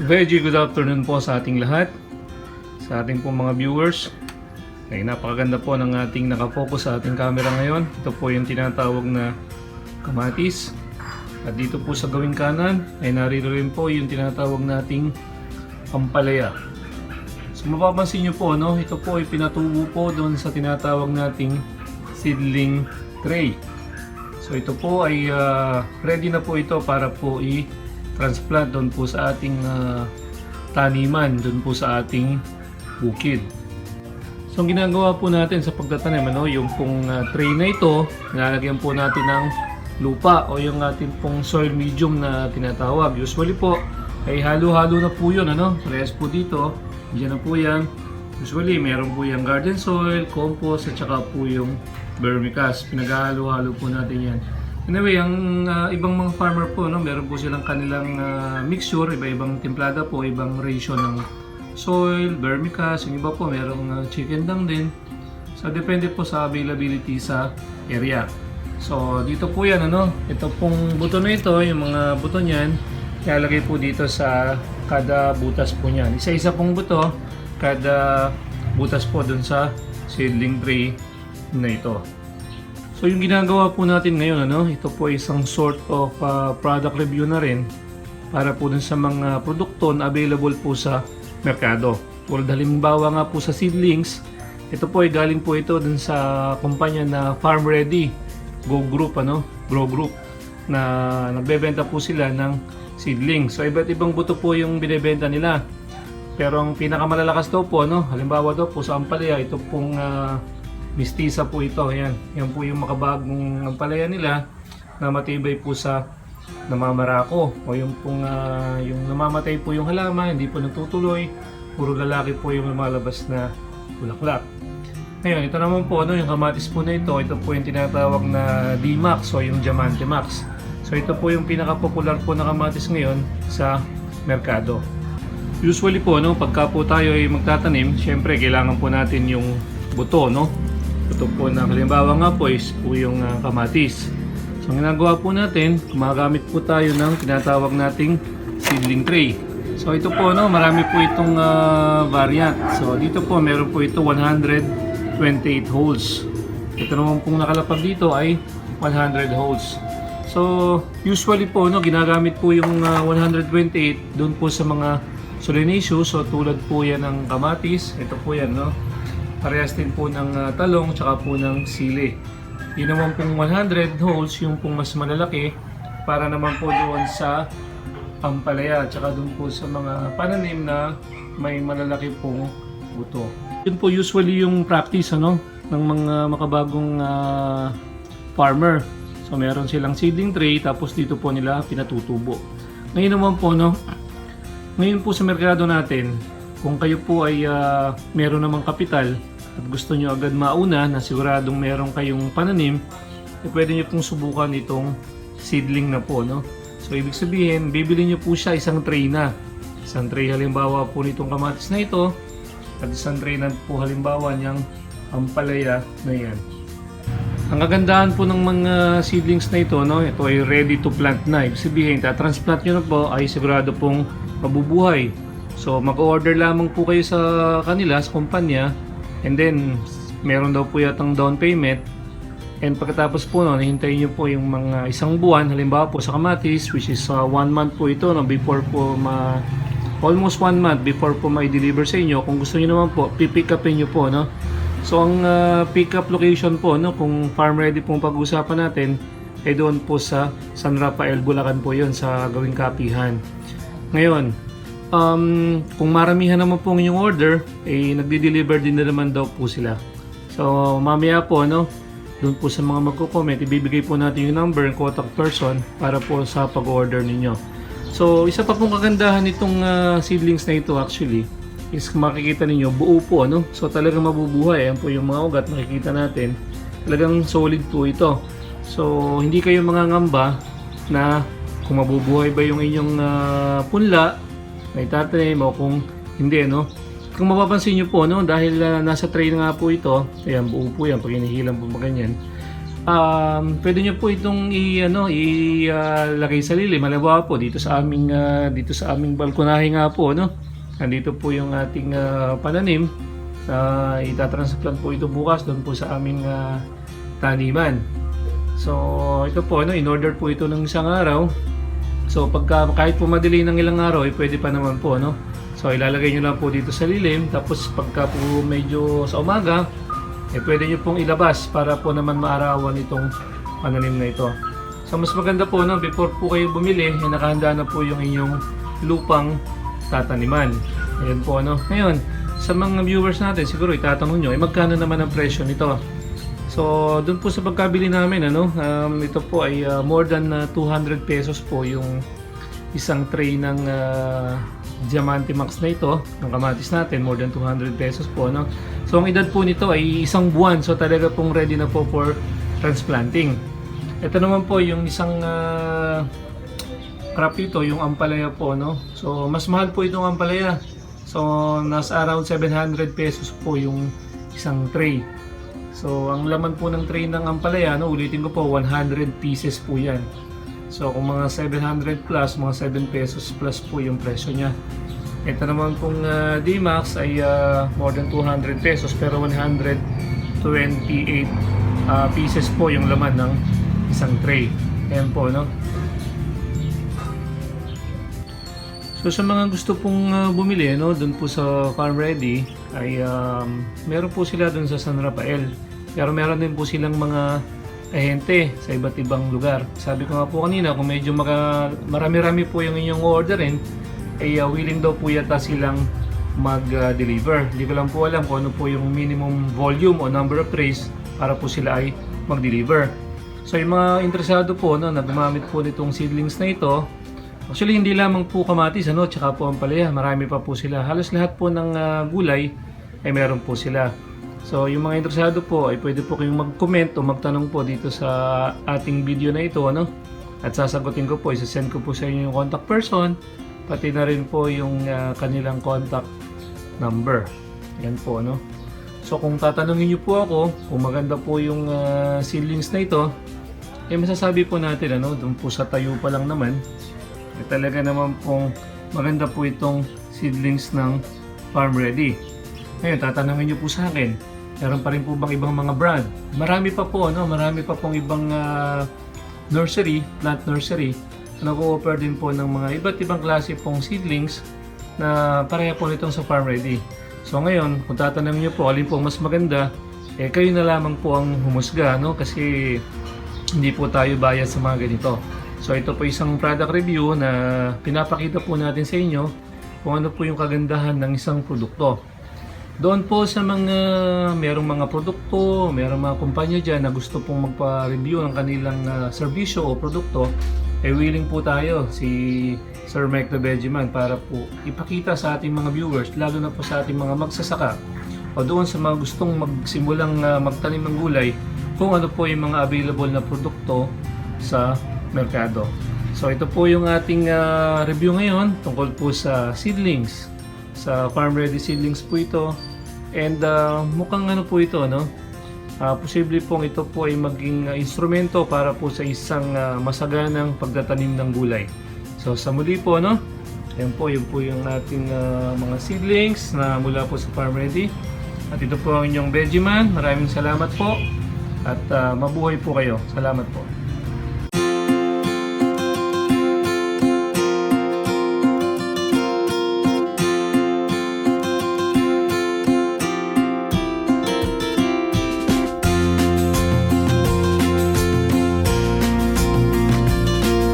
Veggie, good afternoon po sa ating lahat, sa ating pong mga viewers. Ay, napakaganda po ng ating nakafocus sa ating camera ngayon. Ito po yung tinatawag na kamatis. At dito po sa gawing kanan ay narito rin po yung tinatawag nating ampalaya. So mapapansin nyo po, no? Ito po ay pinatubo po doon sa tinatawag nating seedling tray. So ito po ay ready na po ito para po transplant doon po sa ating taniman, doon po sa ating bukid. So ang ginagawa po natin sa pagtatanim, yung pong tray na ito, nilalagyan po natin ng lupa o yung ating pong soil medium na tinatawag. Usually po ay halo-halo na po yun, Parehas po dito, diyan na po yan. Usually meron po yung garden soil, compost at saka po yung vermicast. Pinaghalo-halo po natin yan. Anyway, ang ibang mga farmer po, meron po silang kanilang mixture, iba-ibang timplada po, ibang ratio ng soil, vermicast, yung iba po merong chicken dung din. So depende po sa availability sa area. So dito po yan, ito pong buto na ito, yung mga buto niyan, ilalagay po dito sa kada butas po niyan. Isa-isa pong buto, kada butas po dun sa seedling tray na ito. So yung ginagawa po natin ngayon, ito po isang sort of product review na rin para po dun sa mga produkto na available po sa merkado. Tulad halimbawa nga po sa seedlings, ito po ay galing po ito dun sa kumpanya na Farm Ready Grow Group, na nagbebenta po sila ng seedlings. So iba't ibang buto po yung binebenta nila. Pero ang pinakamalalakas daw po, halimbawa daw po sa ampalaya, ito pong mistisa po ito. Yan po yung makabagong ampalaya nila na matibay po sa namamarako o yung pong yung namamatay po yung halaman, hindi po natutuloy, puro lalaki po yung lumalabas na bulaklak. Ngayon, ito naman po, yung kamatis po na ito po yung tinatawag na D-Max o yung Diamante Max. So ito po yung pinaka-popular po na kamatis ngayon sa merkado. Usually po, pagka po tayo ay magtatanim, syempre kailangan po natin yung buto, Ito po na halimbawa nga po is po yung kamatis. So ang ginagawa po natin, gumagamit po tayo ng tinatawag nating seedling tray. So ito po, marami po itong variant. So dito po meron po ito 128 holes. Ito naman pong nakalapag dito ay 100 holes. So usually po, ginagamit po yung 128 doon po sa mga solanaceous. So tulad po yan ng kamatis. Ito po yan, Parehas din po ng talong tsaka po ng sili. Yun naman pong 100 holes, yung pong mas malalaki para naman po doon sa ampalaya tsaka doon po sa mga pananim na may malalaki pong buto. Yun po usually yung practice ng mga makabagong farmer. So meron silang seedling tray tapos dito po nila pinatutubo. Ngayon naman po, ngayon po sa merkado natin, kung kayo po ay meron namang kapital at gusto nyo agad mauna na siguradong meron kayong pananim, pwede nyo pong subukan itong seedling na po, So ibig sabihin, bibili nyo po siya isang tray na. Isang tray halimbawa po nitong kamatis na ito at isang tray na po halimbawa niyang ampalaya na yan. Ang kagandahan po ng mga seedlings na ito, ito ay ready to plant na. Ibig sabihin, transplant nyo na po ay sigurado pong mabubuhay. So mag-order lamang po kayo sa kanila, sa kumpanya, and then meron daw po yatang down payment, and pagkatapos po hintayin nyo po yung mga isang buwan, halimbawa po sa kamatis, which is 1 month po ito, before po almost 1 month before po ma-deliver sa inyo. Kung gusto nyo naman po, pipick upin nyo po, So ang pick up location po, kung Farm Ready pong pag-uusapan natin, ay doon po sa San Rafael, Bulacan po yon, sa gawing kapihan. Ngayon, kung maramihan naman po ang inyong order, nagde-deliver din na naman daw po sila. So mamaya po, doon po sa mga magko-comment, ibibigay po natin yung number ng contact person para po sa pag-order ninyo. So isa pa pong kagandahan nitong seedlings na ito actually is makikita ninyo buo po, So talagang mabubuhay. Ayan po yung mga ugat makikita natin. Talagang solid po ito. So hindi kayo mangangamba na kung mabubuhay ba yung inyong punla na itatanim o kung hindi, Kung mapapansin nyo po, dahil nasa tray na nga po ito, ayan, buo po yan, pag inihilan po ganyan, Pwede nyo po itong ilagay sa lilim. Halimbawa po dito sa aming balkonahe nga po, no? Nandito po yung ating pananim. Itatransplant po ito bukas doon po sa aming taniman. So ito po, no, in order po ito ng isang araw. So kahit po madali ng ilang araw, pwede pa naman po, no? So ilalagay nyo lang po dito sa lilim, tapos pagka po medyo sa umaga, pwede nyo pong ilabas para po naman maarawan itong pananim na ito. So mas maganda po, no, before po kayo bumili, nakahanda na po yung inyong lupang tataniman. Ayan po, no. Ngayon, sa mga viewers natin, siguro itatanong nyo, magkano naman ang presyo nito? So doon po sa pagkabili namin, ito po ay more than 200 pesos po yung isang tray ng Diamante Max na ito, ng kamatis natin, more than 200 pesos po, no? So ang edad po nito ay isang buwan, so talaga pong ready na po for transplanting. Ito naman po yung isang crop ito, yung ampalaya po, no? So mas mahal po itong ampalaya. So nasa around 700 pesos po yung isang tray. So ang laman po ng tray ng ampalaya, no, ulitin ko po, 100 pieces po yan. So kung mga 700 plus, mga 7 pesos plus po yung presyo niya. Ito naman pong D-Max ay more than 200 pesos, pero 128 pieces po yung laman ng isang tray. Ayan po, no? So sa mga gusto pong bumili, no, doon po sa Farm Ready ay meron po sila doon sa San Rafael. Pero meron din po silang mga ahente sa iba't ibang lugar. Sabi ko nga po kanina, kung medyo marami-rami po yung inyong orderin, ay willing daw po yata silang mag-deliver. Hindi ko lang po alam kung ano po yung minimum volume o number of trays para po sila ay mag-deliver. So yung mga interesado po, no, na gumamit po nitong seedlings na ito, actually hindi lamang po kamatis, tsaka po ang palaya, marami pa po sila. Halos lahat po ng gulay ay meron po sila. So yung mga interesado po ay pwede po kayong mag-comment o magtanong po dito sa ating video na ito, ano? At sasagutin ko po, isasend ko po sa inyo yung contact person, pati na rin po yung kanilang contact number. Yan po, ano? So kung tatanungin niyo po ako kung maganda po yung seedlings na ito, masasabi po natin, doon po sa tayo pa lang naman, talaga naman pong maganda po itong seedlings ng Farm Ready. Ngayon, tatanungin niyo po sa akin, meron pa rin po bang ibang mga brand? Marami pa po, marami pa pong ibang nursery, plant nursery, na nag-o-offer din po ng mga iba't ibang klase pong seedlings na pareha po nitong sa Farm Ready. So ngayon, kung tatanungin niyo po alin po mas maganda, kayo na lamang po ang humusga, kasi hindi po tayo bayad sa mga ganito. So ito po isang product review na pinapakita po natin sa inyo kung ano po yung kagandahan ng isang produkto. Doon po sa merong mga produkto, merong mga kumpanya dyan na gusto pong magpa-review ng kanilang serbisyo o produkto, willing po tayo, si Sir Mike the Vegeman, para po ipakita sa ating mga viewers, lalo na po sa ating mga magsasaka o doon sa mga gustong magsimulang magtanim ng gulay, kung ano po yung mga available na produkto sa merkado. So ito po yung ating review ngayon tungkol po sa seedlings. Sa Farm Ready Seedlings po ito. And mukhang po ito, posible pong ito po ay maging instrumento para po sa isang masaganang pagtatanim ng gulay. So sa muli po, yan po yung ating mga seedlings na mula po sa Farm Ready. At ito po ang inyong Vegeman. Maraming salamat po. At mabuhay po kayo. Salamat po.